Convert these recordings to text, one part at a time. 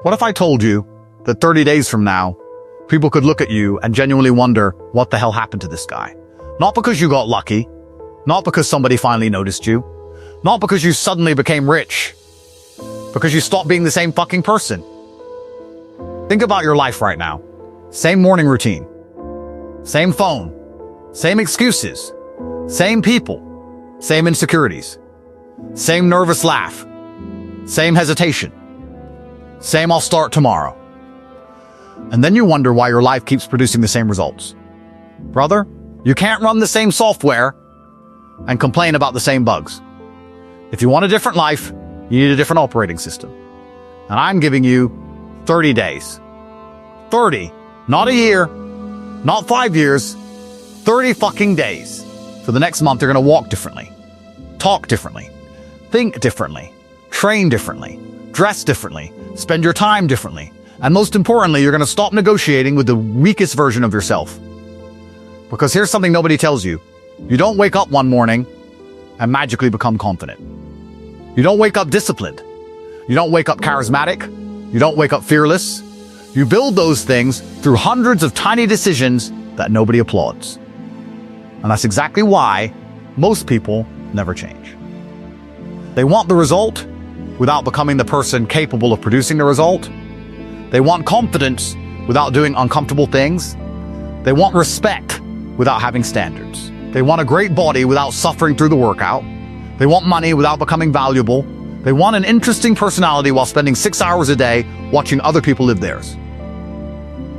What if I told you that 30 days from now, people could look at you and genuinely wonder what the hell happened to this guy? Not because you got lucky, not because somebody finally noticed you, not because you suddenly became rich, because you stopped being the same fucking person. Think about your life right now. Same morning routine, same phone, same excuses, same people, same insecurities, same nervous laugh, same hesitation, same I'll start tomorrow. And then you wonder why your life keeps producing the same results. Brother, you can't run the same software and complain about the same bugs. If you want a different life, you need a different operating system. And I'm giving you 30 days. 30, not a year, not 5 years, 30 fucking days. For the next month, you're going to walk differently, talk differently, think differently, train differently, dress differently, spend your time differently. And most importantly, you're going to stop negotiating with the weakest version of yourself. Because here's something nobody tells you. You don't wake up one morning and magically become confident. You don't wake up disciplined. You don't wake up charismatic. You don't wake up fearless. You build those things through hundreds of tiny decisions that nobody applauds. And that's exactly why most people never change. They want the result without becoming the person capable of producing the result. They want confidence without doing uncomfortable things. They want respect without having standards. They want a great body without suffering through the workout. They want money without becoming valuable. They want an interesting personality while spending 6 hours a day watching other people live theirs.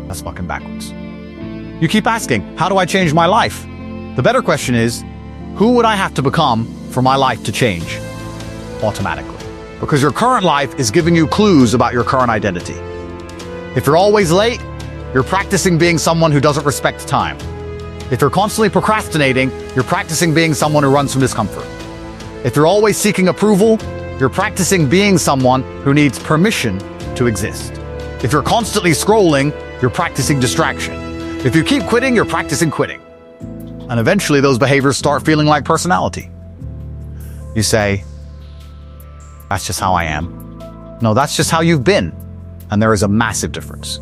That's fucking backwards. You keep asking, how do I change my life? The better question is, who would I have to become for my life to change automatically? Because your current life is giving you clues about your current identity. If you're always late, you're practicing being someone who doesn't respect time. If you're constantly procrastinating, you're practicing being someone who runs from discomfort. If you're always seeking approval, you're practicing being someone who needs permission to exist. If you're constantly scrolling, you're practicing distraction. If you keep quitting, you're practicing quitting. And eventually those behaviors start feeling like personality. You say, that's just how I am. No, that's just how you've been. And there is a massive difference.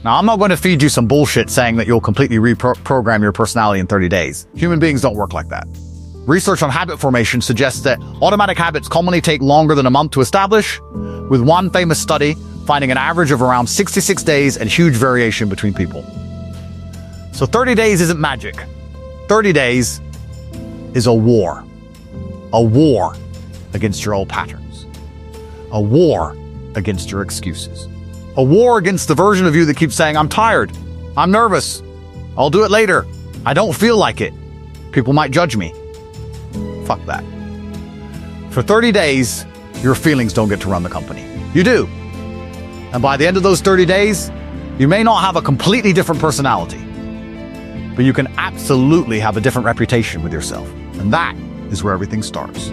Now, I'm not going to feed you some bullshit saying that you'll completely reprogram your personality in 30 days. Human beings don't work like that. Research on habit formation suggests that automatic habits commonly take longer than a month to establish, with one famous study finding an average of around 66 days and huge variation between people. So 30 days isn't magic. 30 days is a war. A war against your old patterns. A war against your excuses. A war against the version of you that keeps saying, I'm tired, I'm nervous, I'll do it later, I don't feel like it, people might judge me. Fuck that. For 30 days, your feelings don't get to run the company. You do. And by the end of those 30 days, you may not have a completely different personality, but you can absolutely have a different reputation with yourself. And that is where everything starts.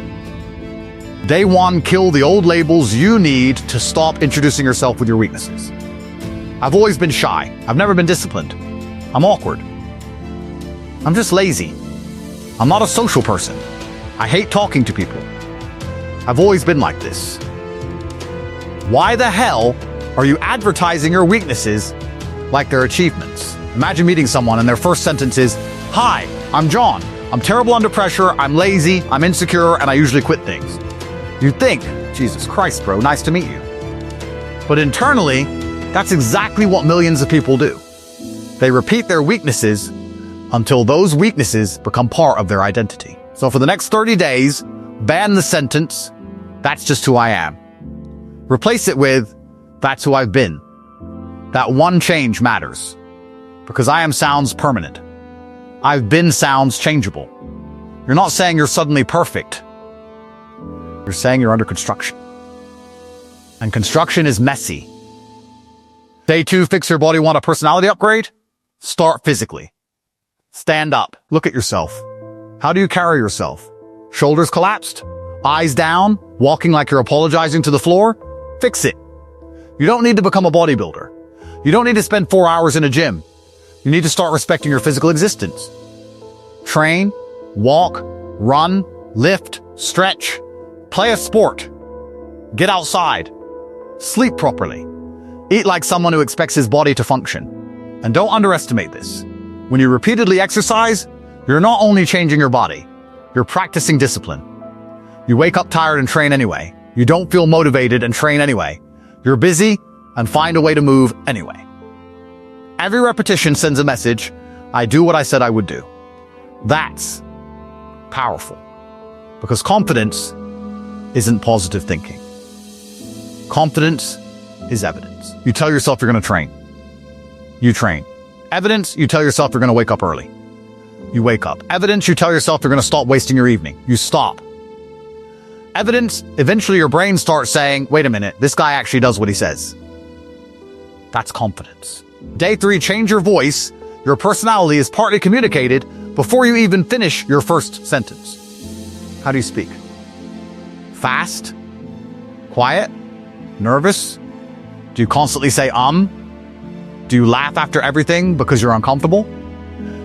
Day one, kill the old labels you need to stop introducing yourself with your weaknesses. I've always been shy. I've never been disciplined. I'm awkward. I'm just lazy. I'm not a social person. I hate talking to people. I've always been like this. Why the hell are you advertising your weaknesses like they're achievements? Imagine meeting someone and their first sentence is, "Hi, I'm John. I'm terrible under pressure, I'm lazy, I'm insecure, and I usually quit things." You'd think, Jesus Christ, bro, nice to meet you. But internally, that's exactly what millions of people do. They repeat their weaknesses until those weaknesses become part of their identity. So for the next 30 days, ban the sentence, "That's just who I am." Replace it with, "That's who I've been." That one change matters. Because I am sounds permanent. I've been sounds changeable. You're not saying you're suddenly perfect. You're saying you're under construction. And construction is messy. Day two, fix your body, want a personality upgrade? Start physically. Stand up. Look at yourself. How do you carry yourself? Shoulders collapsed? Eyes down? Walking like you're apologizing to the floor? Fix it. You don't need to become a bodybuilder. You don't need to spend 4 hours in a gym. You need to start respecting your physical existence. Train, walk, run, lift, stretch, play a sport, get outside, sleep properly. Eat like someone who expects his body to function. And don't underestimate this. When you repeatedly exercise, you're not only changing your body, you're practicing discipline. You wake up tired and train anyway. You don't feel motivated and train anyway. You're busy and find a way to move anyway. Every repetition sends a message, I do what I said I would do. That's powerful. Because confidence isn't positive thinking. Confidence is evidence. You tell yourself you're going to train. You train. Evidence, you tell yourself you're going to wake up early. You wake up. Evidence, you tell yourself you're going to stop wasting your evening. You stop. Evidence, eventually your brain starts saying, wait a minute, this guy actually does what he says. That's confidence. Day 3, change your voice. Your personality is partly communicated before you even finish your first sentence. How do you speak? Fast? Quiet? Nervous? Do you constantly say, Do you laugh after everything because you're uncomfortable?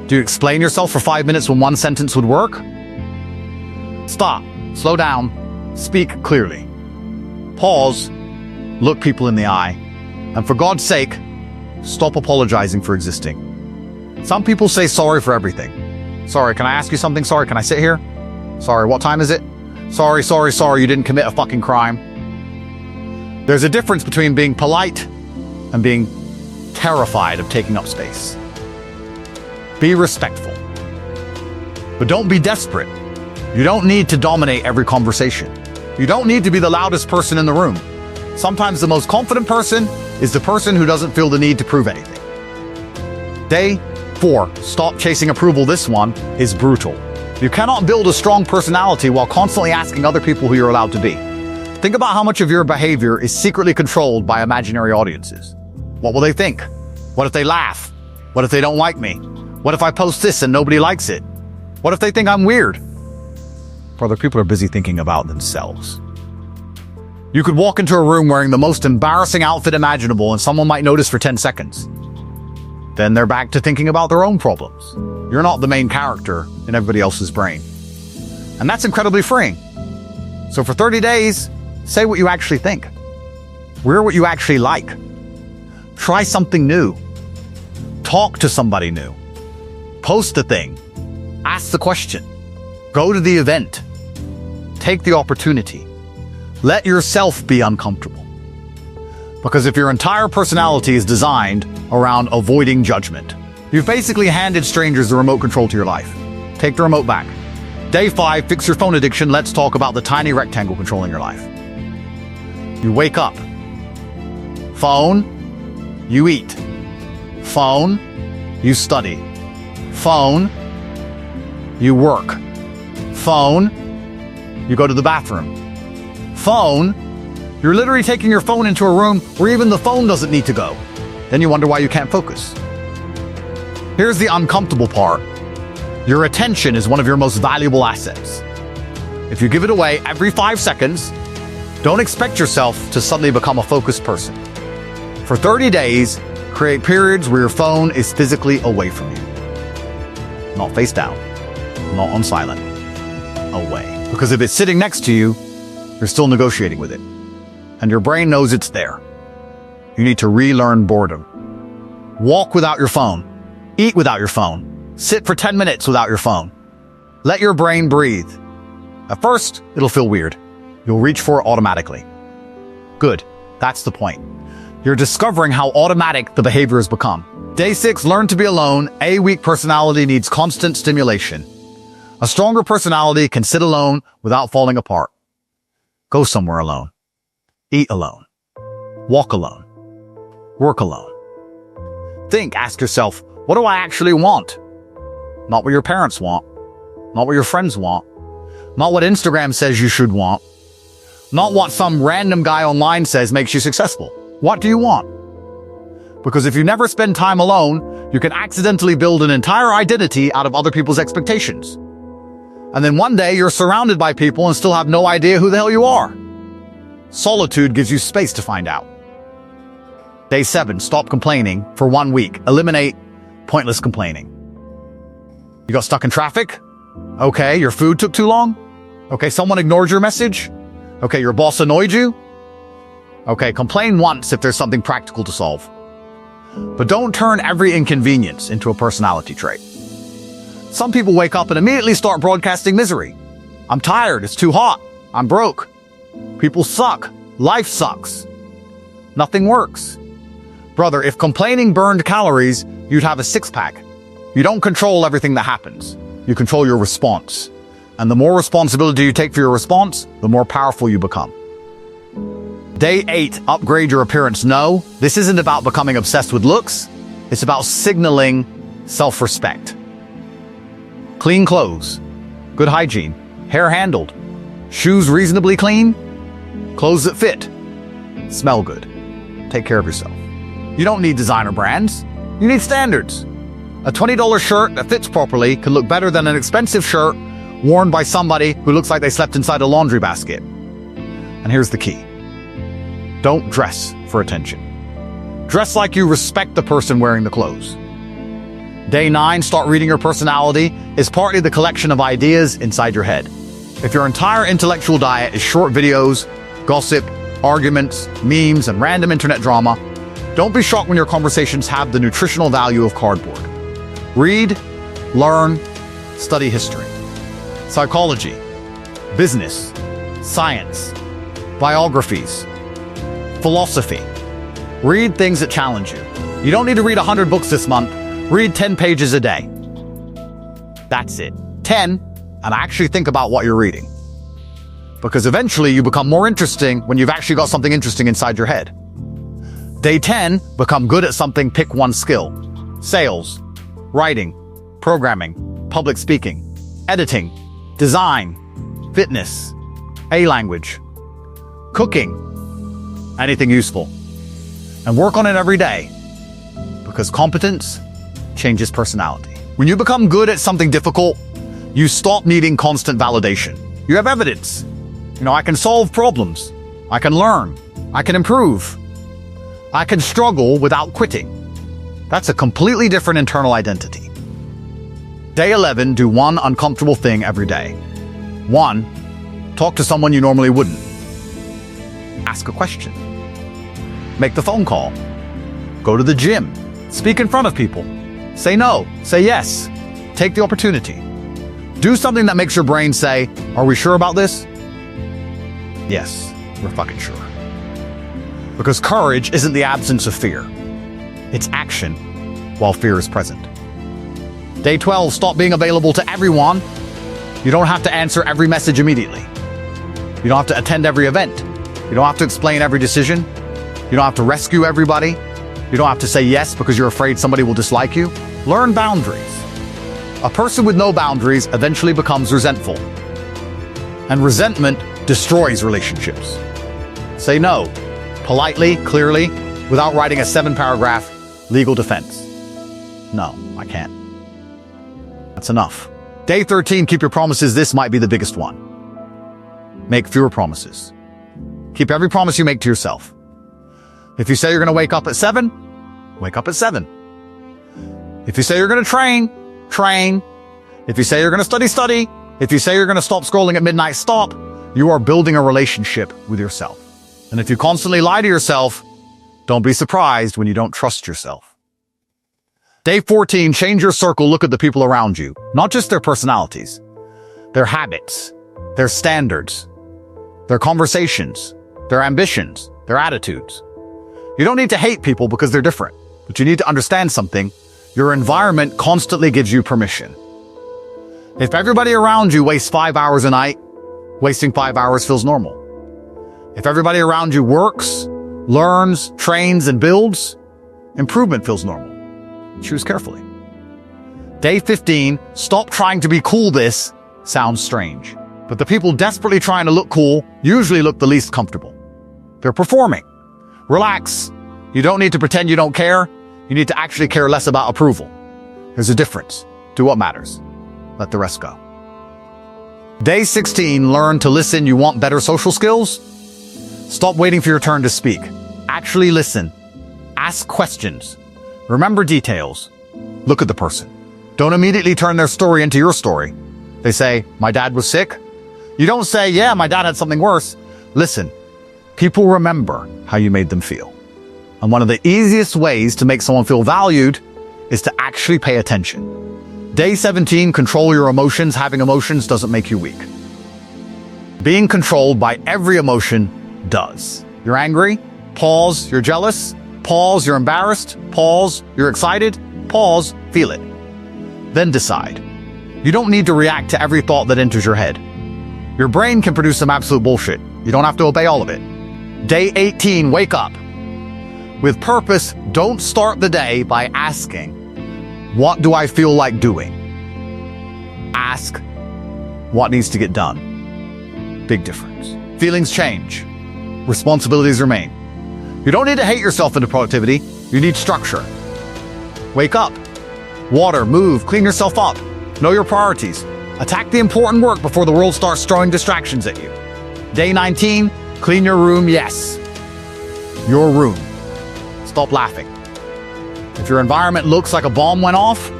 Do you explain yourself for 5 minutes when one sentence would work? Stop. Slow down. Speak clearly. Pause. Look people in the eye. And for God's sake, stop apologizing for existing. Some people say sorry for everything. Sorry, can I ask you something? Sorry, can I sit here? Sorry, what time is it? Sorry, you didn't commit a fucking crime. There's a difference between being polite and being terrified of taking up space. Be respectful. But don't be desperate. You don't need to dominate every conversation. You don't need to be the loudest person in the room. Sometimes the most confident person is the person who doesn't feel the need to prove anything. Day 4, stop chasing approval. This one is brutal. You cannot build a strong personality while constantly asking other people who you're allowed to be. Think about how much of your behavior is secretly controlled by imaginary audiences. What will they think? What if they laugh? What if they don't like me? What if I post this and nobody likes it? What if they think I'm weird? Brother, people are busy thinking about themselves. You could walk into a room wearing the most embarrassing outfit imaginable and someone might notice for 10 seconds. Then they're back to thinking about their own problems. You're not the main character in everybody else's brain. And that's incredibly freeing. So for 30 days, say what you actually think. Wear what you actually like. Try something new. Talk to somebody new. Post the thing. Ask the question. Go to the event. Take the opportunity. Let yourself be uncomfortable. Because if your entire personality is designed around avoiding judgment, you've basically handed strangers the remote control to your life. Take the remote back. Day 5, fix your phone addiction. Let's talk about the tiny rectangle controlling your life. You wake up. Phone. You eat. Phone. You study. Phone. You work. Phone. You go to the bathroom. Phone. You're literally taking your phone into a room where even the phone doesn't need to go. Then you wonder why you can't focus. Here's the uncomfortable part. Your attention is one of your most valuable assets. If you give it away every 5 seconds, don't expect yourself to suddenly become a focused person. For 30 days, create periods where your phone is physically away from you. Not face down, not on silent, away. Because if it's sitting next to you, you're still negotiating with it. And your brain knows it's there. You need to relearn boredom. Walk without your phone. Eat without your phone. Sit for 10 minutes without your phone. Let your brain breathe. At first, it'll feel weird. You'll reach for it automatically. Good. That's the point. You're discovering how automatic the behavior has become. Day 6, learn to be alone. A weak personality needs constant stimulation. A stronger personality can sit alone without falling apart. Go somewhere alone. Eat alone. Walk alone. Work alone. Think, ask yourself, what do I actually want? Not what your parents want. Not what your friends want. Not what Instagram says you should want. Not what some random guy online says makes you successful. What do you want? Because if you never spend time alone, you can accidentally build an entire identity out of other people's expectations. And then one day you're surrounded by people and still have no idea who the hell you are. Solitude gives you space to find out. Day 7, stop complaining for 1 week. Eliminate pointless complaining. You got stuck in traffic? Okay, your food took too long? Okay, someone ignored your message? Okay, your boss annoyed you? Okay, complain once if there's something practical to solve. But don't turn every inconvenience into a personality trait. Some people wake up and immediately start broadcasting misery. I'm tired, it's too hot, I'm broke. People suck, life sucks. Nothing works. Brother, if complaining burned calories, you'd have a six-pack. You don't control everything that happens. You control your response. And the more responsibility you take for your response, the more powerful you become. Day 8, upgrade your appearance. No, this isn't about becoming obsessed with looks. It's about signaling self-respect. Clean clothes, good hygiene, hair handled, shoes reasonably clean, clothes that fit, smell good. Take care of yourself. You don't need designer brands. You need standards. A $20 shirt that fits properly can look better than an expensive shirt worn by somebody who looks like they slept inside a laundry basket. And here's the key. Don't dress for attention. Dress like you respect the person wearing the clothes. Day 9, start reading your personality, is partly the collection of ideas inside your head. If your entire intellectual diet is short videos, gossip, arguments, memes, and random internet drama, don't be shocked when your conversations have the nutritional value of cardboard. Read, learn, study history, psychology, business, science, biographies, philosophy. Read things that challenge you. You don't need to read 100 books this month. Read 10 pages a day. That's it. 10, and actually think about what you're reading. Because eventually you become more interesting when you've actually got something interesting inside your head. Day 10, become good at something, pick one skill. Sales, writing, programming, public speaking, editing, design, fitness, a language, cooking, anything useful. And work on it every day. Because competence changes personality. When you become good at something difficult, you stop needing constant validation. You have evidence. I can solve problems. I can learn. I can improve. I can struggle without quitting. That's a completely different internal identity. Day 11, do one uncomfortable thing every day. 1, talk to someone you normally wouldn't. Ask a question. Make the phone call. Go to the gym. Speak in front of people. Say no. Say yes. Take the opportunity. Do something that makes your brain say, are we sure about this? Yes, we're fucking sure. Because courage isn't the absence of fear. It's action while fear is present. Day 12, stop being available to everyone. You don't have to answer every message immediately. You don't have to attend every event. You don't have to explain every decision. You don't have to rescue everybody. You don't have to say yes because you're afraid somebody will dislike you. Learn boundaries. A person with no boundaries eventually becomes resentful. And resentment destroys relationships. Say no, politely, clearly, without writing a 7-paragraph legal defense. No, I can't. That's enough. Day 13, keep your promises. This might be the biggest one. Make fewer promises. Keep every promise you make to yourself. If you say you're going to wake up at 7, wake up at 7. If you say you're going to train, train. If you say you're going to study, study. If you say you're going to stop scrolling at midnight, stop. You are building a relationship with yourself. And if you constantly lie to yourself, don't be surprised when you don't trust yourself. Day 14, change your circle. Look at the people around you, not just their personalities, their habits, their standards, their conversations, their ambitions, their attitudes. You don't need to hate people because they're different, but you need to understand something. Your environment constantly gives you permission. If everybody around you wastes 5 hours a night, wasting 5 hours feels normal. If everybody around you works, learns, trains, and builds, improvement feels normal. Choose carefully. Day 15, stop trying to be cool. This sounds strange, but the people desperately trying to look cool usually look the least comfortable. They're performing. Relax. You don't need to pretend you don't care. You need to actually care less about approval. There's a difference. Do what matters. Let the rest go. Day 16, learn to listen. You want better social skills? Stop waiting for your turn to speak. Actually listen. Ask questions. Remember details. Look at the person. Don't immediately turn their story into your story. They say, my dad was sick. You don't say, yeah, my dad had something worse. Listen, People remember how you made them feel. And one of the easiest ways to make someone feel valued is to actually pay attention. Day 17, control your emotions. Having emotions doesn't make you weak. Being controlled by every emotion does. You're angry? Pause. You're jealous? Pause. You're embarrassed? Pause. You're excited? Pause. Feel it. Then decide. You don't need to react to every thought that enters your head. Your brain can produce some absolute bullshit. You don't have to obey all of it. Day 18, wake up. With purpose, don't start the day by asking, what do I feel like doing? Ask, what needs to get done? Big difference. Feelings change. Responsibilities remain. You don't need to hate yourself into productivity. You need structure. Wake up. Water, move, clean yourself up. Know your priorities. Attack the important work before the world starts throwing distractions at you. Day 19, clean your room, yes. Your room. Stop laughing. If your environment looks like a bomb went off,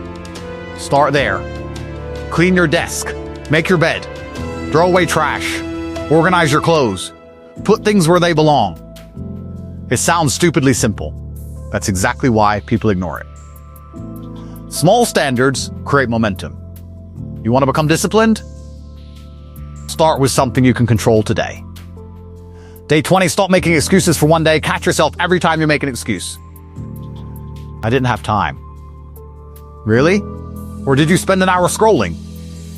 start there. Clean your desk. Make your bed. Throw away trash. Organize your clothes. Put things where they belong. It sounds stupidly simple. That's exactly why people ignore it. Small standards create momentum. You want to become disciplined? Start with something you can control today. Day 20, stop making excuses for one day. Catch yourself every time you make an excuse. I didn't have time. Really? Or did you spend an hour scrolling?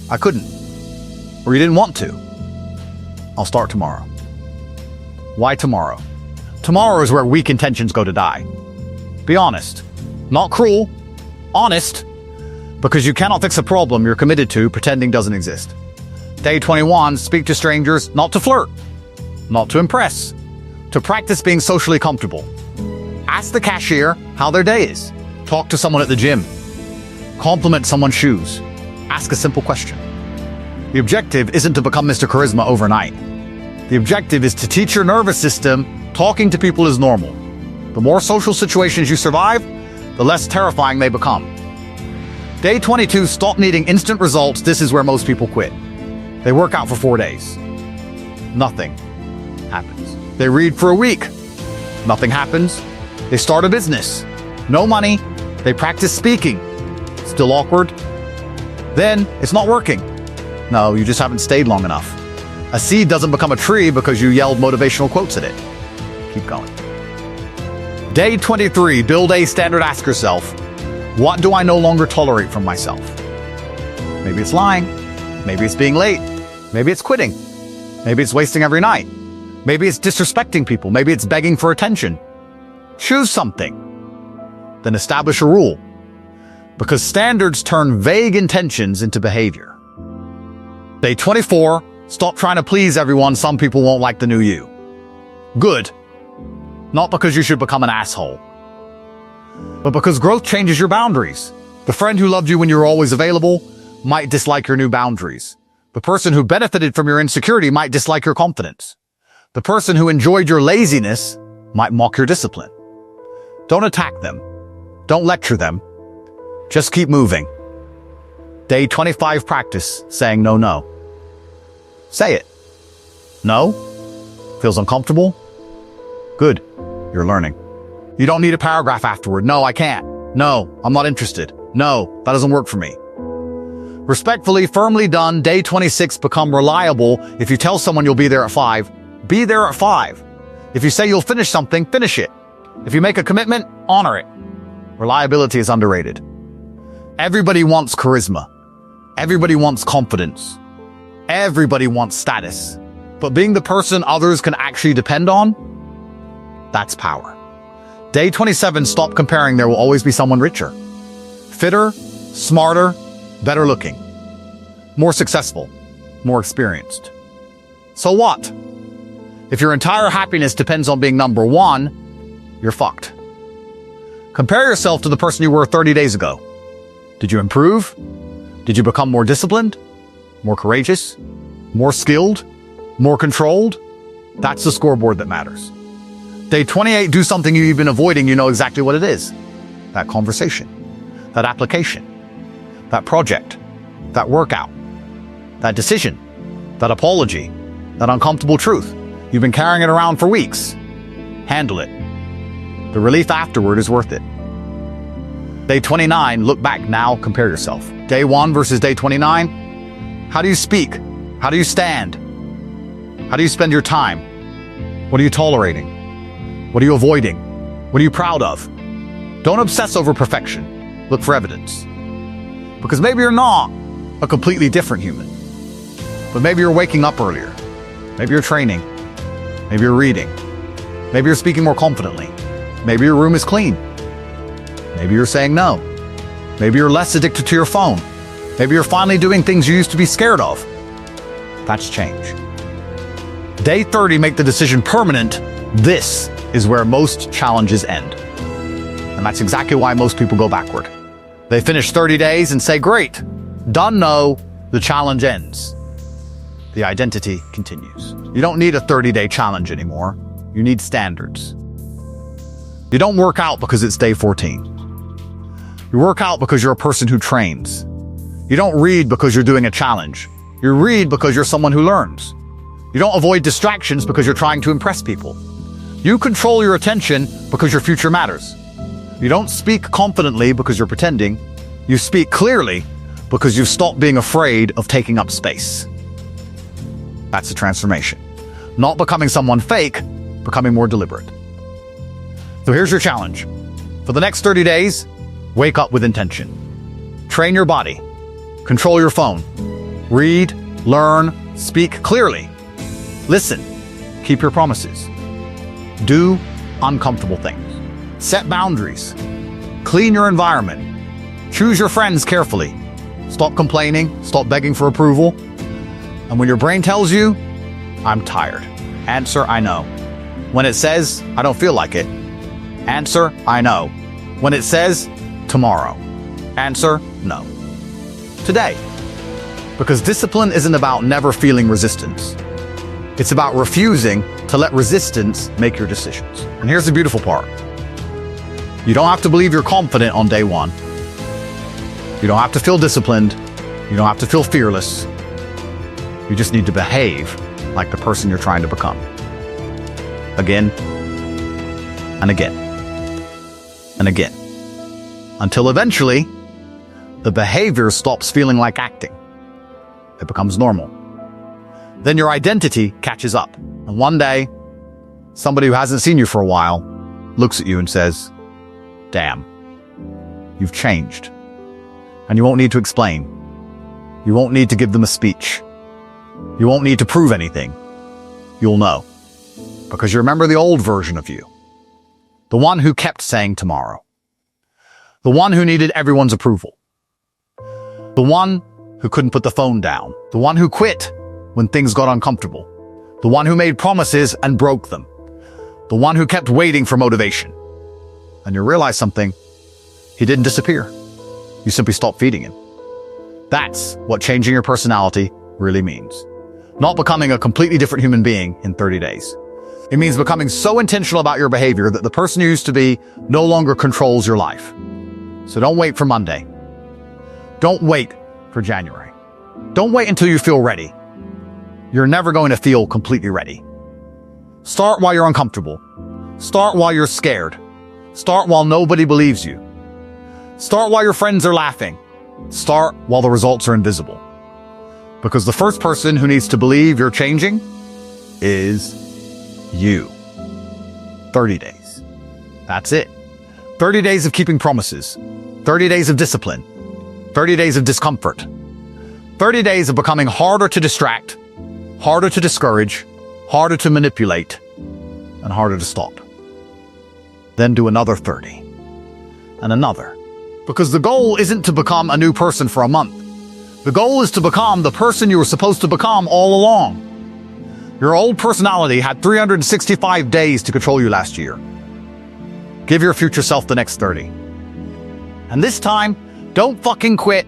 I couldn't. Or you didn't want to. I'll start tomorrow. Why tomorrow? Tomorrow is where weak intentions go to die. Be honest. Not cruel. Honest. Because you cannot fix a problem you're committed to pretending doesn't exist. Day 21, speak to strangers, not to flirt, not to impress, to practice being socially comfortable. Ask the cashier how their day is. Talk to someone at the gym. Compliment someone's shoes. Ask a simple question. The objective isn't to become Mr. Charisma overnight. The objective is to teach your nervous system talking to people is normal. The more social situations you survive, the less terrifying they become. Day 22, stop needing instant results. This is where most people quit. They work out for 4 days. Nothing happens. They read for a week. Nothing happens. They start a business. No money. They practice speaking. Still awkward. Then it's not working. No, you just haven't stayed long enough. A seed doesn't become a tree because you yelled motivational quotes at it. Keep going. Day 23, build a standard. Ask yourself, what do I no longer tolerate from myself? Maybe it's lying. Maybe it's being late. Maybe it's quitting. Maybe it's wasting every night. Maybe it's disrespecting people. Maybe it's begging for attention. Choose something. Then establish a rule. Because standards turn vague intentions into behavior. Day 24, stop trying to please everyone. Some people won't like the new you. Good. Not because you should become an asshole, but because growth changes your boundaries. The friend who loved you when you were always available might dislike your new boundaries. The person who benefited from your insecurity might dislike your confidence. The person who enjoyed your laziness might mock your discipline. Don't attack them. Don't lecture them. Just keep moving. Day 25, practice saying no, no. Say it. No? Feels uncomfortable? Good. You're learning. You don't need a paragraph afterward. No, I can't. No, I'm not interested. No, that doesn't work for me. Respectfully, firmly done. Day 26, become reliable. If you tell someone you'll be there at 5, be there at 5. If you say you'll finish something, finish it. If you make a commitment, honor it. Reliability is underrated. Everybody wants charisma. Everybody wants confidence. Everybody wants status. But being the person others can actually depend on, that's power. Day 27, stop comparing. There will always be someone richer, fitter, smarter, better looking, more successful, more experienced. So what? If your entire happiness depends on being number one, you're fucked. Compare yourself to the person you were 30 days ago. Did you improve? Did you become more disciplined, more courageous, more skilled, more controlled? That's the scoreboard that matters. Day 28, do something you've been avoiding. You know exactly what it is. That conversation, that application, that project, that workout, that decision, that apology, that uncomfortable truth. You've been carrying it around for weeks. Handle it. The relief afterward is worth it. Day 29, look back now, compare yourself. Day 1 versus day 29. How do you speak? How do you stand? How do you spend your time? What are you tolerating? What are you avoiding? What are you proud of? Don't obsess over perfection. Look for evidence. Because maybe you're not a completely different human. But maybe you're waking up earlier. Maybe you're training. Maybe you're reading. Maybe you're speaking more confidently. Maybe your room is clean. Maybe you're saying no. Maybe you're less addicted to your phone. Maybe you're finally doing things you used to be scared of. That's change. Day 30, make the decision permanent. This is where most challenges end. And that's exactly why most people go backward. They finish 30 days and say, great, done, no, the challenge ends. The identity continues. You don't need a 30-day challenge anymore. You need standards. You don't work out because it's day 14. You work out because you're a person who trains. You don't read because you're doing a challenge. You read because you're someone who learns. You don't avoid distractions because you're trying to impress people. You control your attention because your future matters. You don't speak confidently because you're pretending. You speak clearly because you've stopped being afraid of taking up space. That's a transformation. Not becoming someone fake, becoming more deliberate. So here's your challenge. For the next 30 days, wake up with intention. Train your body. Control your phone. Read, learn, speak clearly. Listen. Keep your promises. Do uncomfortable things. Set boundaries. Clean your environment. Choose your friends carefully. Stop complaining. Stop begging for approval. And when your brain tells you, I'm tired, answer, I know. When it says, I don't feel like it, answer, I know. When it says, tomorrow, answer, no. Today. Because discipline isn't about never feeling resistance. It's about refusing to let resistance make your decisions. And here's the beautiful part. You don't have to believe you're confident on day 1. You don't have to feel disciplined. You don't have to feel fearless. You just need to behave like the person you're trying to become. Again, and again, and again. Until eventually, the behavior stops feeling like acting. It becomes normal. Then your identity catches up. And one day, somebody who hasn't seen you for a while looks at you and says, damn, you've changed. And you won't need to explain. You won't need to give them a speech. You won't need to prove anything. You'll know. Because you remember the old version of you. The one who kept saying tomorrow. The one who needed everyone's approval. The one who couldn't put the phone down. The one who quit when things got uncomfortable. The one who made promises and broke them. The one who kept waiting for motivation. And you realize something. He didn't disappear. You simply stopped feeding him. That's what changing your personality really means. Not becoming a completely different human being in 30 days. It means becoming so intentional about your behavior that the person you used to be no longer controls your life. So don't wait for Monday. Don't wait for January. Don't wait until you feel ready. You're never going to feel completely ready. Start while you're uncomfortable. Start while you're scared. Start while nobody believes you. Start while your friends are laughing. Start while the results are invisible. Because the first person who needs to believe you're changing is you. 30 days. That's it. 30 days of keeping promises. 30 days of discipline. 30 days of discomfort. 30 days of becoming harder to distract, harder to discourage, harder to manipulate, and harder to stop. Then do another 30. And another. Because the goal isn't to become a new person for a month. The goal is to become the person you were supposed to become all along. Your old personality had 365 days to control you last year. Give your future self the next 30. And this time, don't fucking quit.